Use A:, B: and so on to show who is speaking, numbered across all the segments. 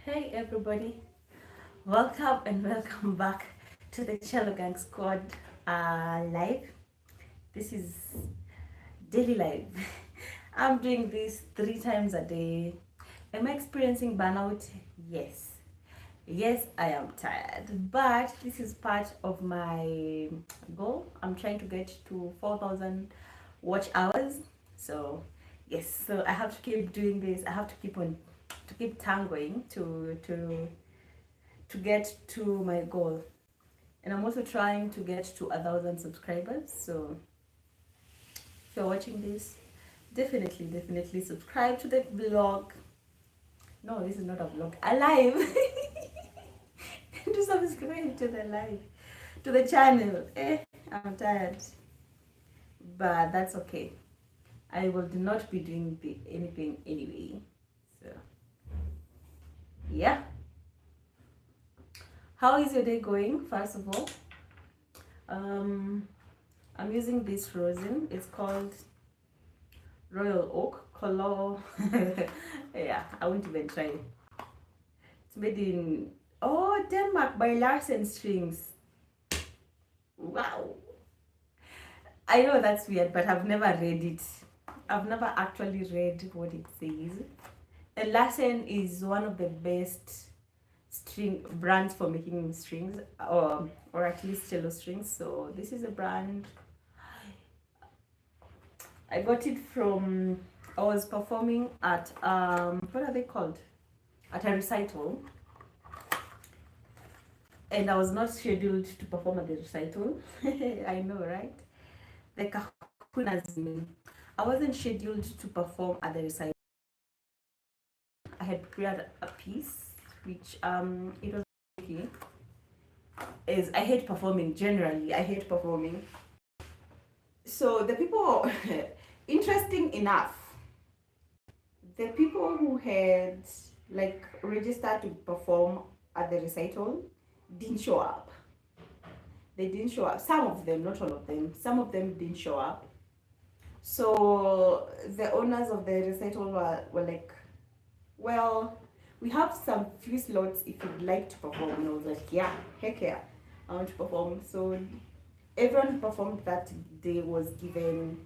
A: Hey everybody, welcome and welcome back to the Cello Gang Squad live. This is daily live. I'm doing this 3 times a day. Am I experiencing burnout? Yes. Yes, I am tired, but this is part of my goal. I'm trying to get to 4,000 watch hours. So, yes, so I have to keep doing this. I have to keep tangoing to get to my goal. And I'm also trying to get to 1,000 subscribers. So if you're watching this, definitely subscribe to the vlog. No, this is not a vlog, a live. Do subscribe to the live, to the channel. I'm tired, but that's okay. I will not be doing anything anyway. So yeah, how is your day going? First of all, um, I'm using this rosin. It's called Royal Oak color. Yeah, I won't even try. It's made in Denmark by Larsen Strings. Wow. I know that's weird, but I've never read it. I've never actually read what it says. And Larsen is one of the best string brands for making strings, or at least cello strings. So this is a brand I got it from. I was performing at what are they called? At a recital, and I was not scheduled to perform at the recital. I know, right? The kahunas. I wasn't scheduled to perform at the recital. I had prepared a piece, which it was okay. Is I hate performing generally. I hate performing. So the people, interesting enough, the people who had like registered to perform at the recital didn't show up. They didn't show up. Some of them, not all of them. Some of them didn't show up. So the owners of the recital were like, well, we have some few slots if you'd like to perform. And I was like, yeah, heck yeah, I want to perform. So everyone who performed that day was given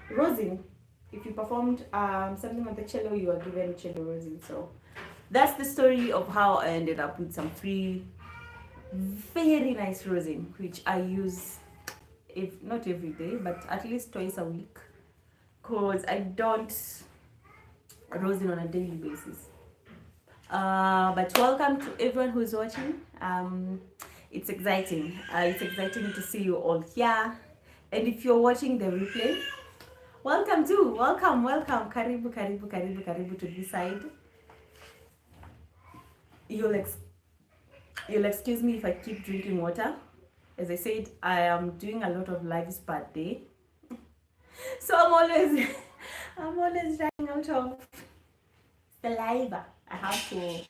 A: rosin. If you performed something on the cello, you were given cello rosin. So that's the story of how I ended up with some free, very nice rosin, which I use, if not every day, but at least twice a week, because I don't rosin on a daily basis. But welcome to everyone who's watching. It's exciting. It's exciting to see you all here. And if you're watching the replay, welcome too. Welcome. Karibu to this side. You'll you'll excuse me if I keep drinking water. As I said, I am doing a lot of lives per day, so I'm always I'm always running out of saliva. I have to.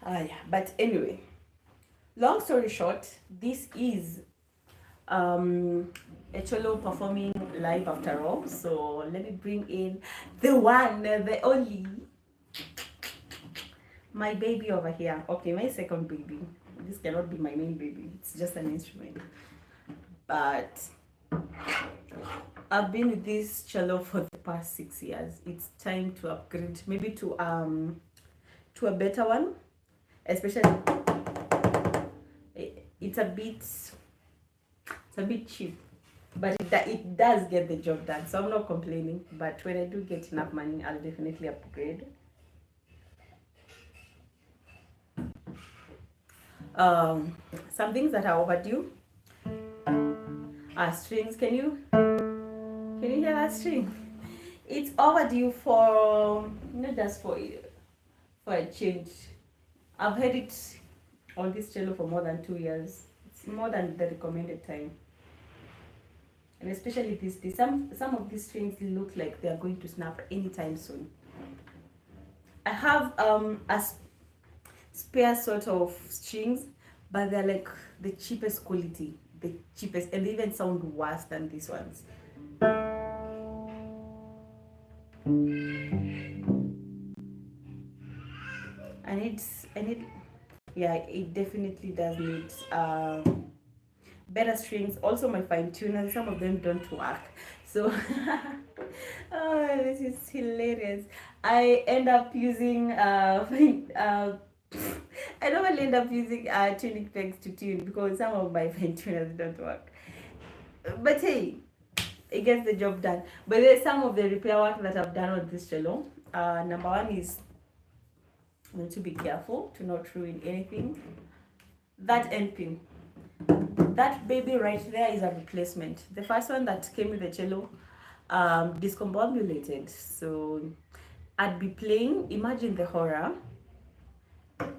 A: Yeah, but anyway, long story short, this is a cello performing live after all. So let me bring in the one, the only, my baby over here. Okay, my second baby. This cannot be my main baby. It's just an instrument. But I've been with this cello for the past 6 years. It's time to upgrade, maybe to a better one. Especially, it's a bit cheap, but it does get the job done. So I'm not complaining. But when I do get enough money, I'll definitely upgrade. Some things that are overdue are strings. Can you hear that string? It's overdue for not just for a change. I've had it on this cello for more than 2 years. It's more than the recommended time. And especially some of these strings look like they are going to snap anytime soon. I have a spare sort of strings, but they're like the cheapest quality. the cheapest, and they even sound worse than these ones. And yeah, it definitely does need better strings. Also my fine tuners, some of them don't work, so oh, this is hilarious. I end up using I normally end up using tuning pegs to tune because some of my fine tuners don't work, but hey, it gets the job done. But there's some of the repair work that I've done on this cello. Number one is to be careful to not ruin anything. That end pin, that baby right there is a replacement. The first one that came with the cello discombobulated, so I'd be playing, imagine the horror.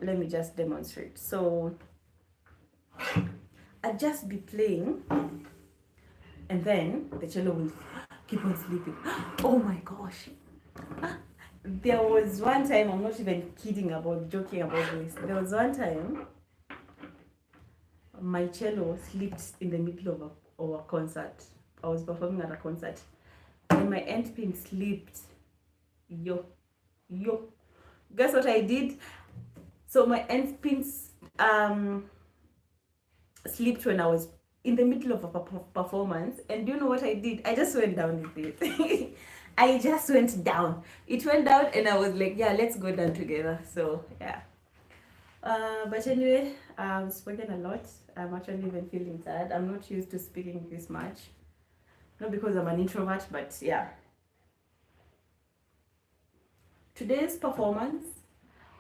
A: Let me just demonstrate. So I'd just be playing and then the cello will keep on sleeping. Oh my gosh, there was one time, I'm not even joking about this, there was one time my cello slipped in the middle of a concert. I was performing at a concert and my end pin slipped. Yo, guess what I did? So my end pins slipped when I was in the middle of a performance, and do you know what I did? I just went down with it. I just went down. It went down and I was like, yeah, let's go down together. So yeah. But anyway, I've spoken a lot. I'm actually even feeling tired. I'm not used to speaking this much. Not because I'm an introvert, but yeah. Today's performance,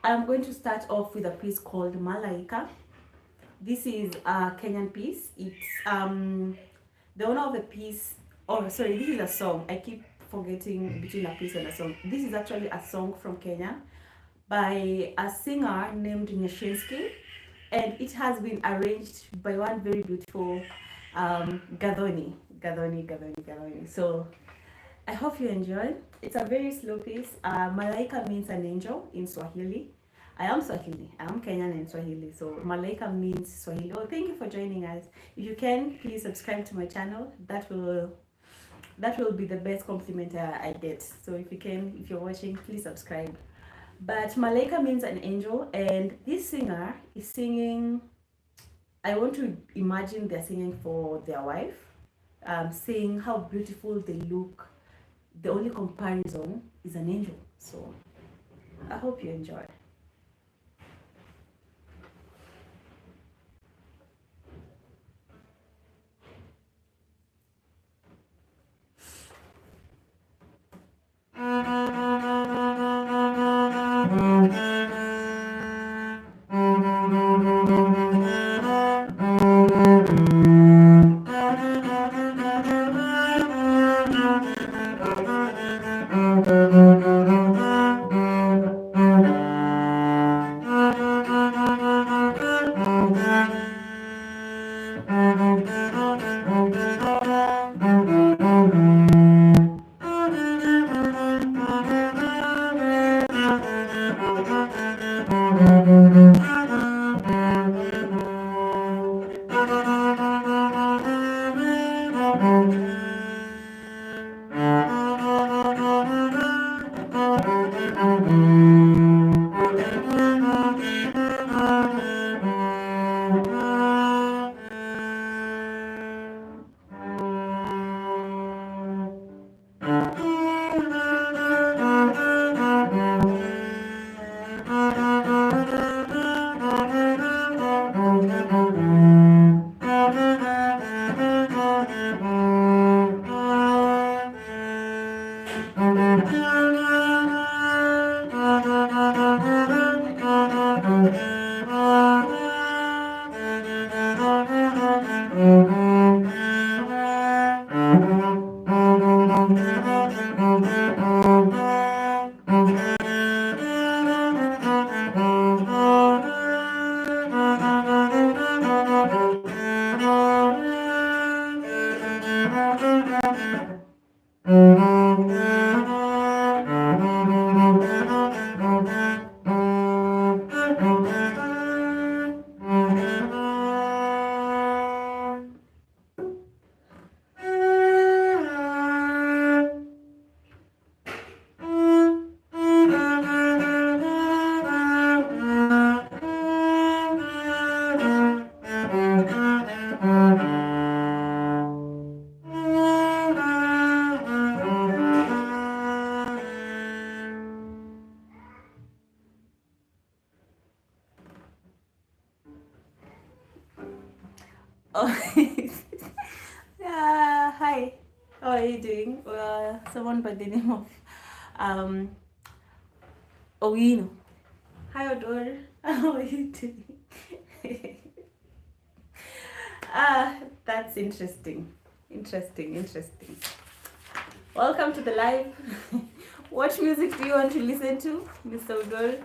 A: I'm going to start off with a piece called Malaika. This is a Kenyan piece. It's the owner of the piece. Oh, sorry, this is a song. I keep forgetting between a piece and a song. This is actually a song from Kenya by a singer named Nyashinsky, and it has been arranged by one very beautiful Gadoni. So I hope you enjoy. It's a very slow piece. Malaika means an angel in Swahili. I am Swahili. I am Kenyan in Swahili. So Malaika means Swahili. Oh, thank you for joining us. If you can, please subscribe to my channel. That will be the best compliment I get. So if you can, if you're watching, please subscribe. But Malaika means an angel, and this singer is singing. I want to imagine they're singing for their wife, saying how beautiful they look. The only comparison is an angel. So I hope you enjoy. How are you doing? Someone by the name of Owino. Hi, Odor. How are you doing? That's interesting. Interesting. Welcome to the live. What music do you want to listen to, Mr. Odor?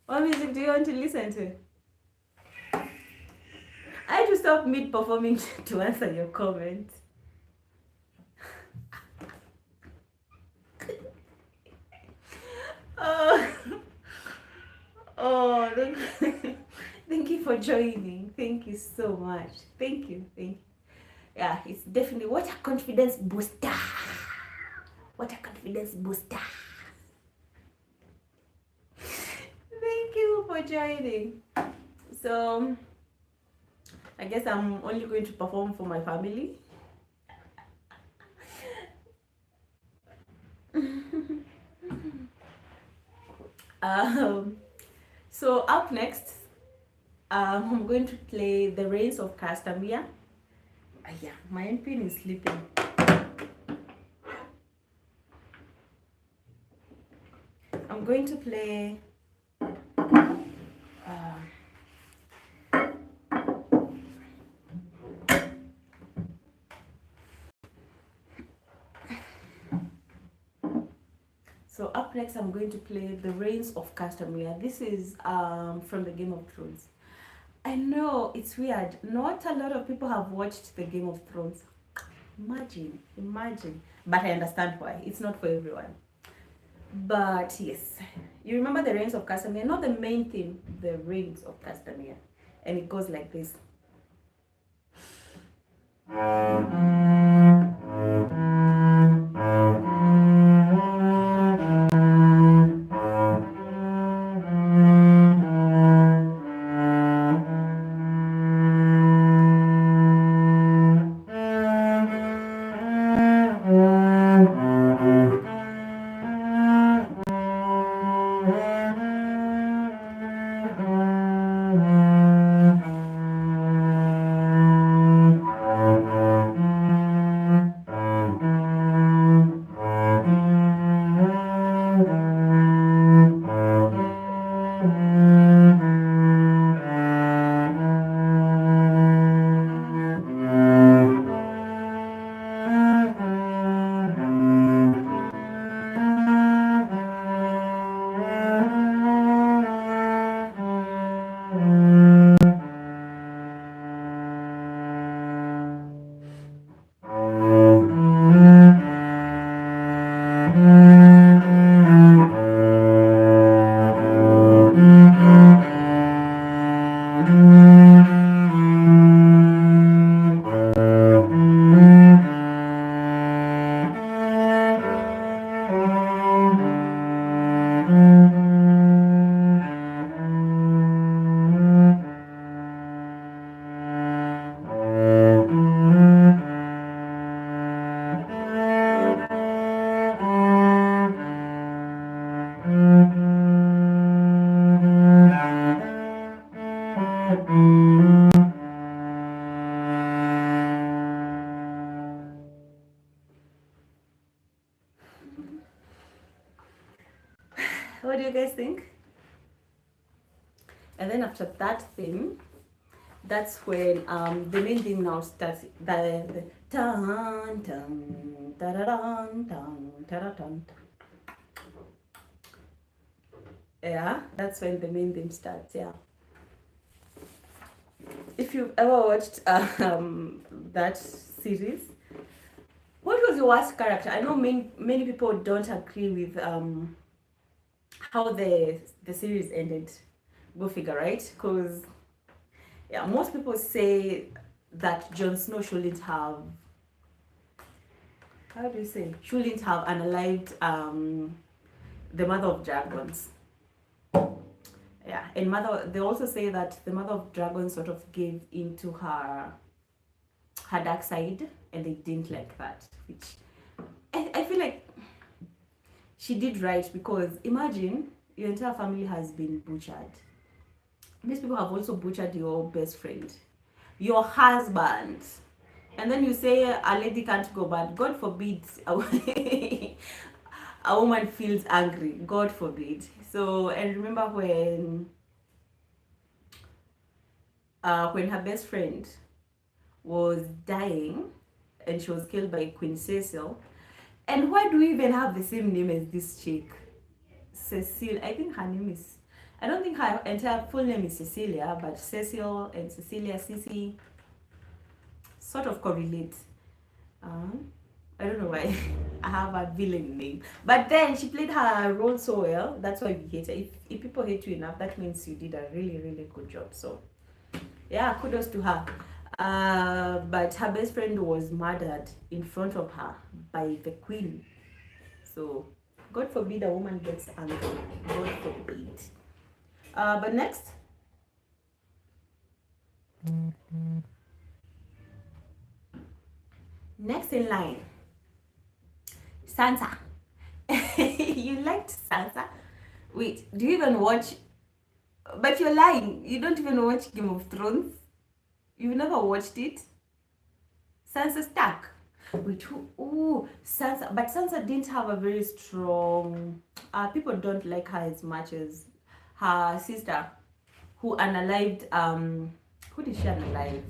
A: What music do you want to listen to? I had to stop mid-performing to answer your comment. Oh, thank you for joining. Thank you so much. Thank you. Yeah, it's definitely what a confidence booster. What a confidence booster. Thank you for joining. So, I guess I'm only going to perform for my family. So up next, I'm going to play The Reigns of Castamere. Yeah, my pin is sleeping. I'm going to play so up next I'm going to play The Reigns of Castamere. This is from the Game of Thrones. I know it's weird. Not a lot of people have watched the Game of Thrones. Imagine. But I understand why. It's not for everyone. But yes, you remember The Reigns of Castamere, not the main theme, The Reigns of Castamere. And it goes like this. What do you guys think? And then after that theme, that's when the main theme now starts. The dun dun da da dun dun da da dun. Yeah, that's when the main theme starts. Yeah. If you've ever watched that series, what was your worst character? I know many people don't agree with how the series ended. Go figure, right? Because yeah, most people say that Jon Snow shouldn't have, how do you say, shouldn't have unalived the mother of dragons. Yeah, and they also say that the mother of dragons sort of gave into her dark side, and they didn't like that, which I feel like she did right, because imagine your entire family has been butchered. These people have also butchered your best friend, your husband, and then you say a lady can't go, but God forbid a woman feels angry. God forbid. So, and remember when her best friend was dying and she was killed by Queen Cecil. And why do we even have the same name as this chick? Cecile. I think her name is, I don't think her entire full name is Cecilia, but Cecil and Cecilia, Cici, sort of correlate. I don't know why I have a villain name. But then she played her role so well. That's why we hate her. If people hate you enough, that means you did a really, really good job. So yeah, kudos to her. But her best friend was murdered in front of her by the queen. So God forbid a woman gets angry. God forbid. But next. Next in line. Sansa. You liked Sansa? Wait, do you even watch? But you're lying. You don't even watch Game of Thrones? You've never watched it? Sansa Stark. Wait, who? Oh, Sansa. But Sansa didn't have a very strong. People don't like her as much as her sister, who unalived. Who did she unalive?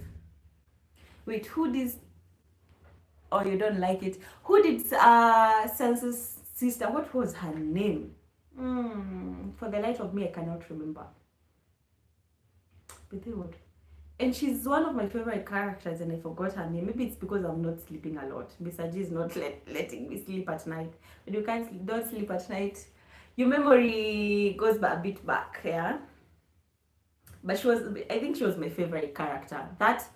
A: Wait, who did? Oh, you don't like it? Who did Sansa's sister? What was her name? For the life of me, I cannot remember. But they would. And she's one of my favorite characters, and I forgot her name. Maybe it's because I'm not sleeping a lot. Mr. G is not letting me sleep at night. When you don't sleep at night, your memory goes a bit back, yeah. But I think she was my favorite character. That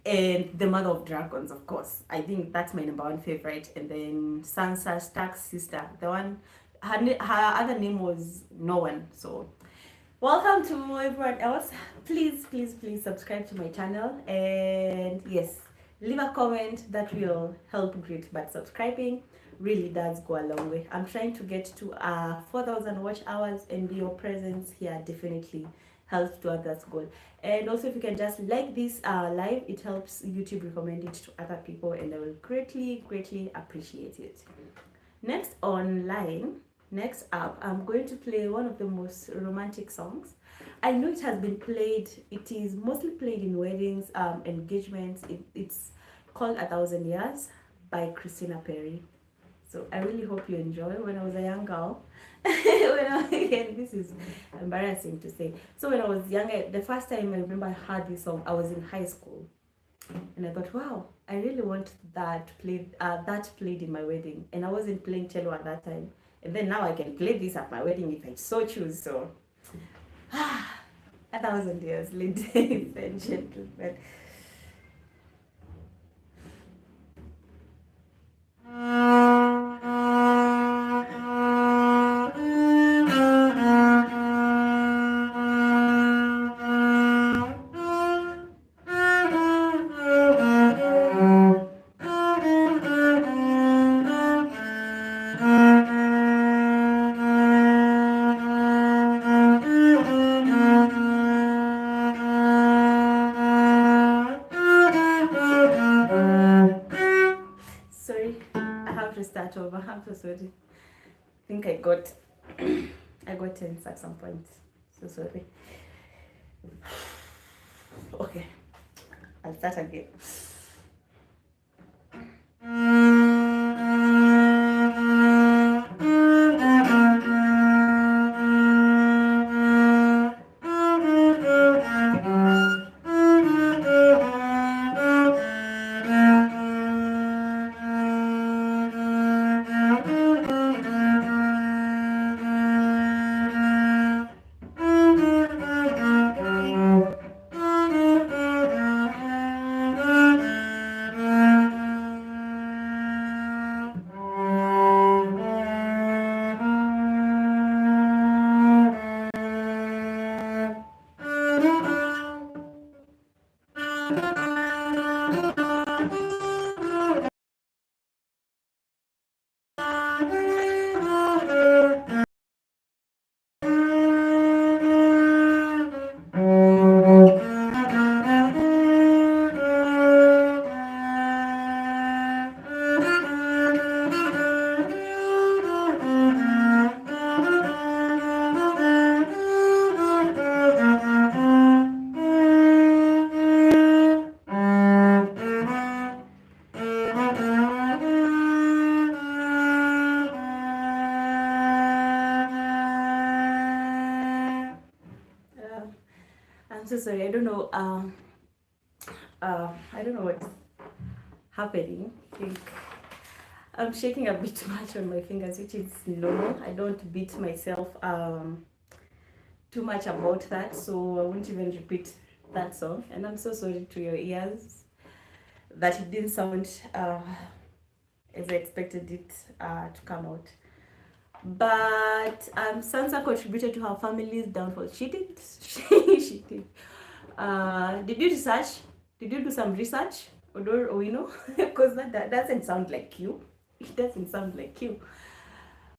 A: and the Mother of Dragons, of course. I think that's my number one favorite. And then Sansa Stark's sister, the one, her other name was no one. So welcome to everyone else. Please subscribe to my channel, and yes, leave a comment. That will help great, but subscribing really does go a long way. I'm trying to get to 4,000 watch hours, and your presence here definitely helps towards that goal. And also, if you can just like this live, it helps YouTube recommend it to other people, and I will greatly appreciate it. Next up, I'm going to play one of the most romantic songs. I know it has been played. It is mostly played in weddings, engagements. It's called 1,000 Years by Christina Perry. So I really hope you enjoy. When I was a young girl, this is embarrassing to say. So when I was younger, the first time I remember I heard this song, I was in high school. And I thought, wow, I really want that played in my wedding. And I wasn't playing cello at that time. And then now I can play this at my wedding if I so choose. So, 1,000 years, ladies and gentlemen. Sorry, I have to start over. I'm so sorry. I think I got tense at some point. So sorry. Okay, I'll start again. so sorry. I don't know. I don't know what's happening. I think I'm shaking a bit much on my fingers, which is normal. I don't beat myself too much about that, so I won't even repeat that song. And I'm so sorry to your ears that it didn't sound as I expected it to come out. But Sansa contributed to her family's downfall. She did. She did. Did you research? Did you do some research? Or you know? Because that doesn't sound like you. It doesn't sound like you.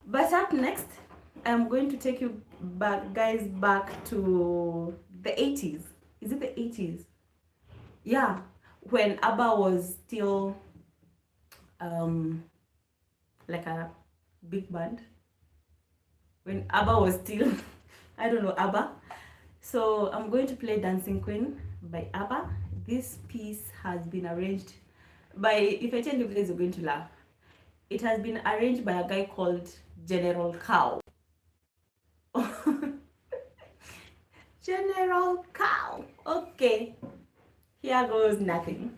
A: But up next, I'm going to take you back, guys, back to the 80s. Is it the 80s? Yeah, when ABBA was still like a big band. When ABBA was still, I don't know, ABBA. So I'm going to play Dancing Queen by ABBA. This piece has been arranged by, if I tell you guys, you're going to laugh. It has been arranged by a guy called General Cow. General Cow. Okay, here goes nothing.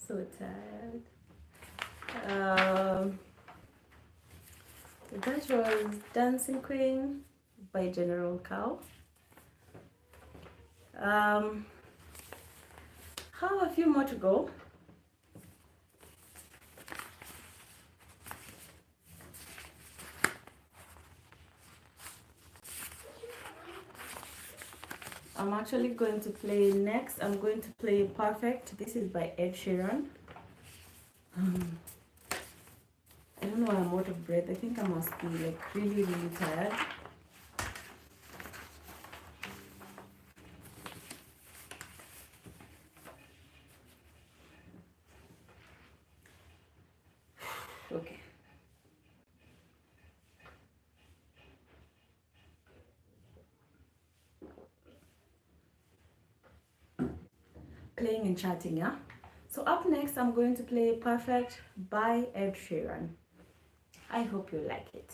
A: So tired. That was Dancing Queen by General Cow. How a few more to go. I'm actually going to play next. I'm going to play Perfect. This is by Ed Sheeran. I don't know why I'm out of breath. I think I must be like really, really tired. Okay. Playing and chatting, yeah? So up next, I'm going to play Perfect by Ed Sheeran. I hope you like it.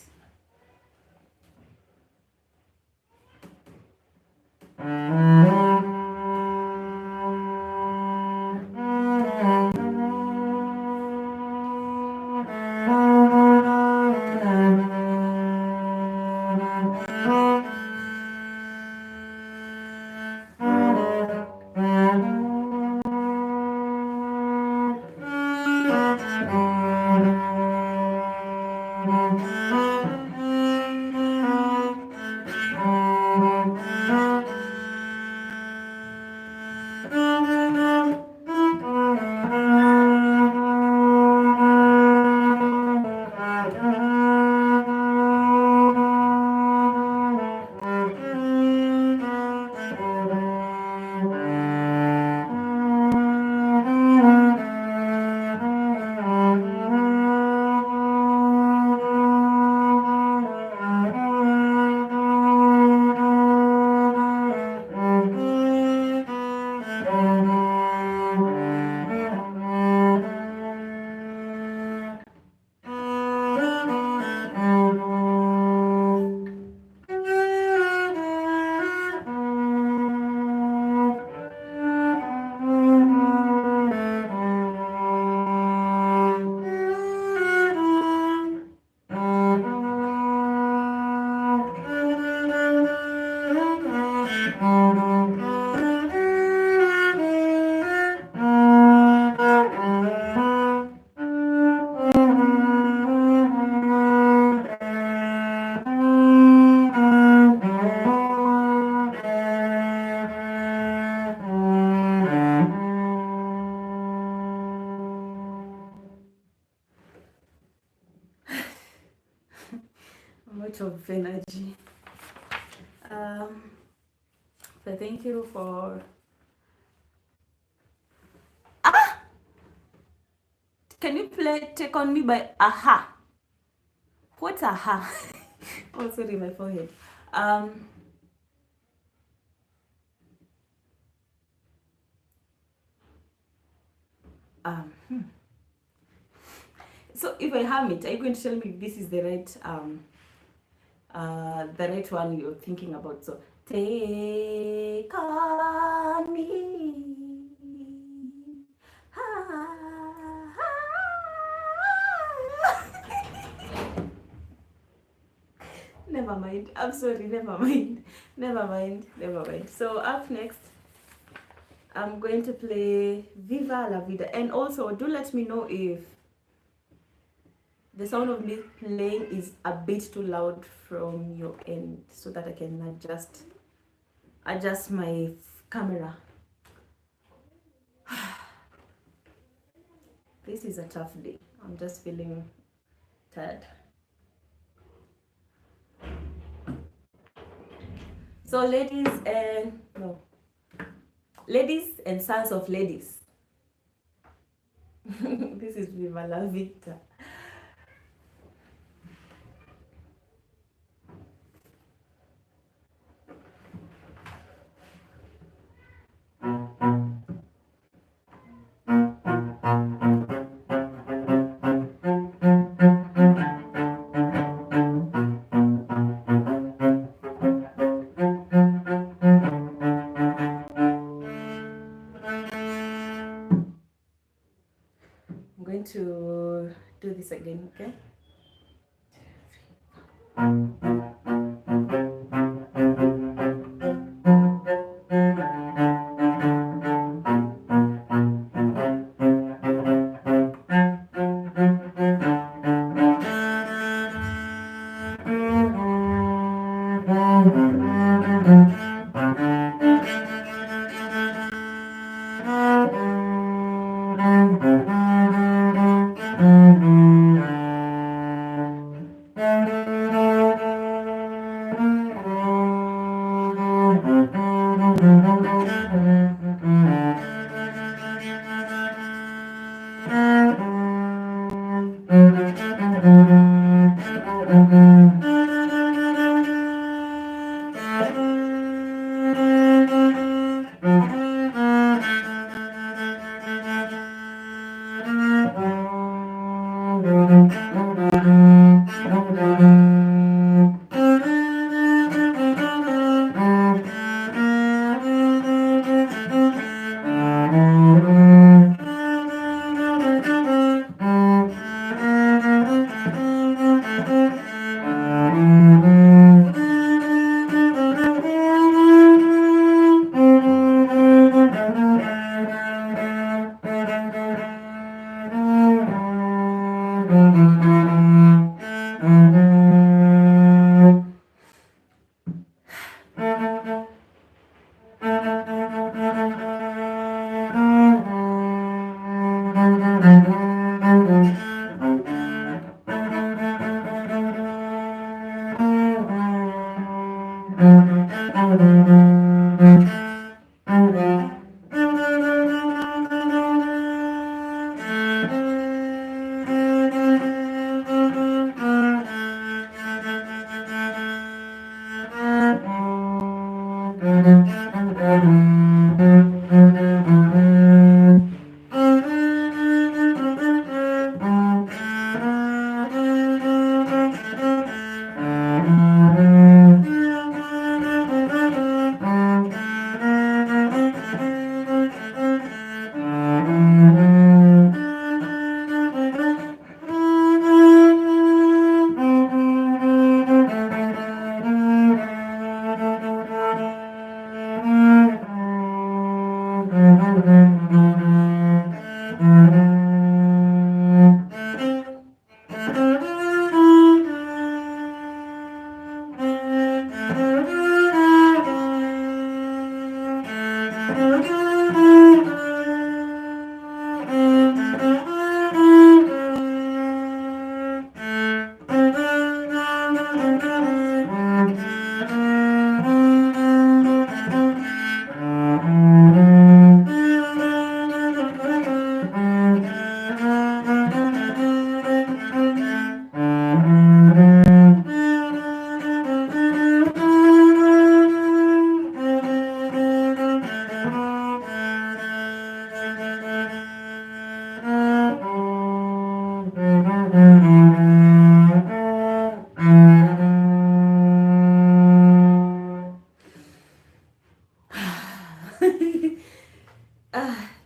A: Much of energy. So thank you for. Can you play Take On Me by Aha? What's Aha? Oh, sorry, my forehead. So if I hum it, are you going to tell me if this is the right one you're thinking about? So take on me. Never mind. I'm sorry. Never mind. Never mind. Never mind. So up next, I'm going to play Viva La Vida. And also, do let me know if the sound of me playing is a bit too loud from your end, so that I can adjust my camera. This is a tough day. I'm just feeling tired. So ladies and sons of ladies. This is Viva La Vida. I'm going to do this again, okay?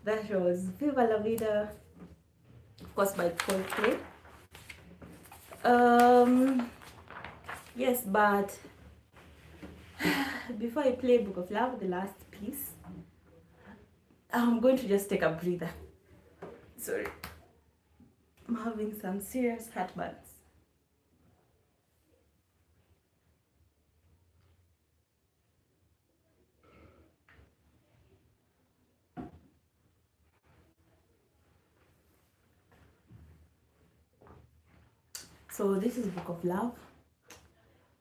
A: That was Viva la Vida, of course, by Coldplay. Yes, but before I play Book of Love, the last piece, I'm going to just take a breather. Sorry, I'm having some serious heartburns. So this is Book of Love,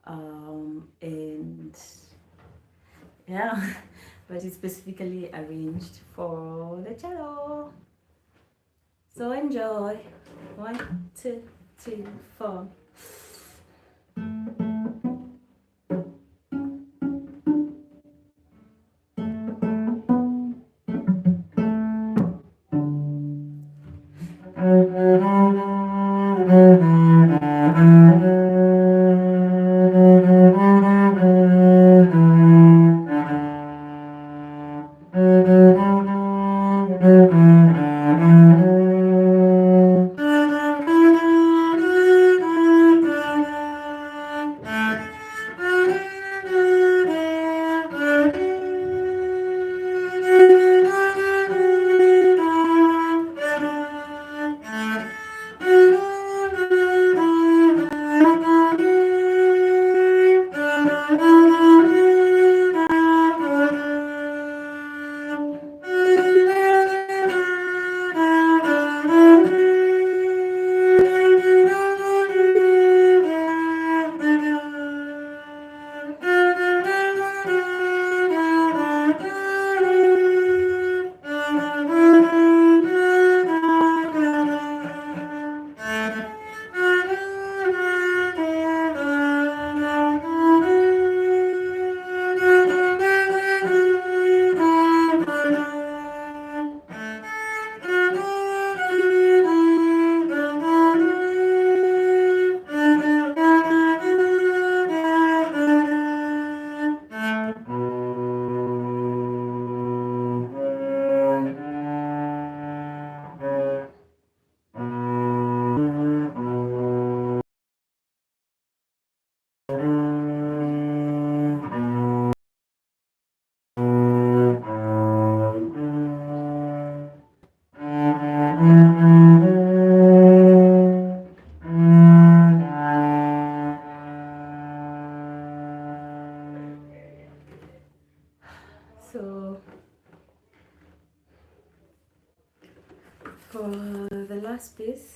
A: and yeah, but it's specifically arranged for the cello. So enjoy. 1, 2, 3, 4. So for the last piece,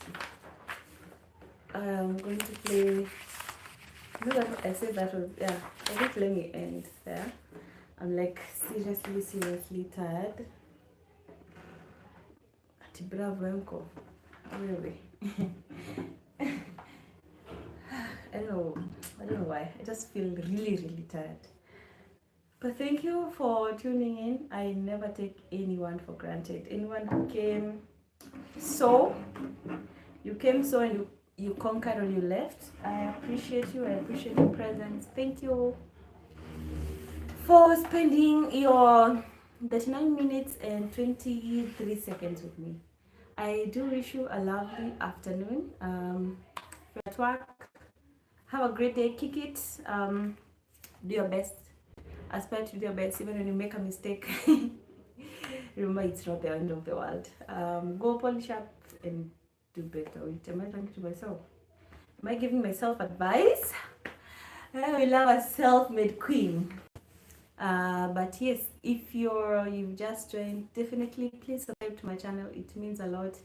A: I'm going to play. No, that I said that was, yeah. I think let me end there. I'm like seriously tired. Ati bravo uncle. Really. I don't know why. I just feel really tired. But thank you for tuning in. I never take anyone for granted. Anyone who came so, and you conquered or you left. I appreciate you. I appreciate your presence. Thank you for spending your 39 minutes and 23 seconds with me. I do wish you a lovely afternoon. If you're at work, have a great day. Kick it. Do your best. Aspire to do your best, even when you make a mistake. Remember, it's not the end of the world. Go polish up and do better. Am I talking to myself? Am I giving myself advice? I will love a self-made queen. But yes, if you've just joined, definitely please subscribe to my channel. It means a lot.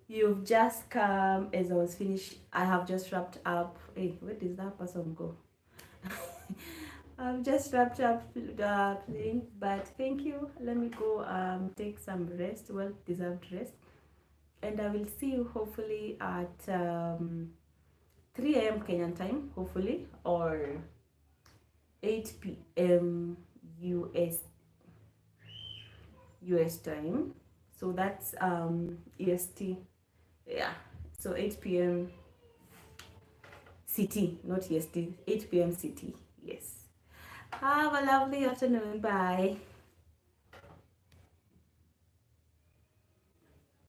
A: You've just come as I was finished. I have just wrapped up. Hey, where does that person go? I've just wrapped up playing, but thank you. Let me go take some rest, well deserved rest, and I will see you hopefully at 3 a.m. Kenyan time, hopefully, or 8 p.m. US time. So that's EST. Yeah. So 8 p.m. CT, not EST. 8 p.m. CT. Yes. Have a lovely afternoon. Bye.